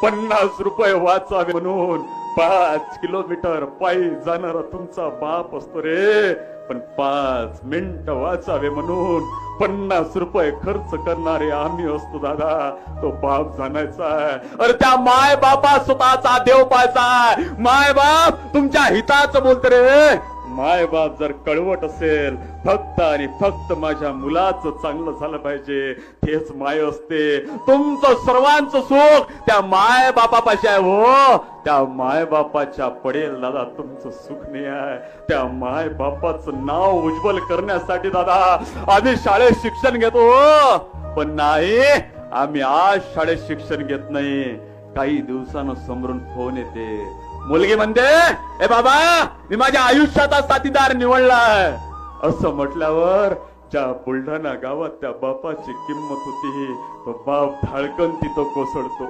₹50 वाचावे म्हणून 5 किलोमीटर पायी जाणारा तुमचा बाप असतो रे. पण 5 मिनिट वाचावे म्हणून ₹50 खर्च करणारे आम्ही असतो दादा. तो बाप जाणायचा आहे. अरे त्या माय बापा स्वतःचा देव पाहायचा. माय बाप तुमच्या हिताचं बोलत रे. माय बाप जर कळवट असेल, फक्त आणि फक्त माझ्या मुलाचं चांगलं झालं पाहिजे, तेच माय असते. तुमचं सर्वांचं सुख त्या माय बापापाशी आहे हो. त्या माय बापाच्या पडेल दादा तुमचं सुख नाही आहे. त्या माय बापाचं नाव उज्ज्वल करण्यासाठी दादा आम्ही शाळेत शिक्षण घेतो. पण नाही, आम्ही आज शाळेत शिक्षण घेत नाही. काही दिवसानं समोरून फोन येते, मुलगी म्हणते, ए बाबा मी माझ्या आयुष्याचा साथीदार निवडलाय. असं म्हटल्यावर ज्या बुलढाणा गावात त्या बापाची किंमत होती, तो बाप धाडकन तिथं कोसळतो.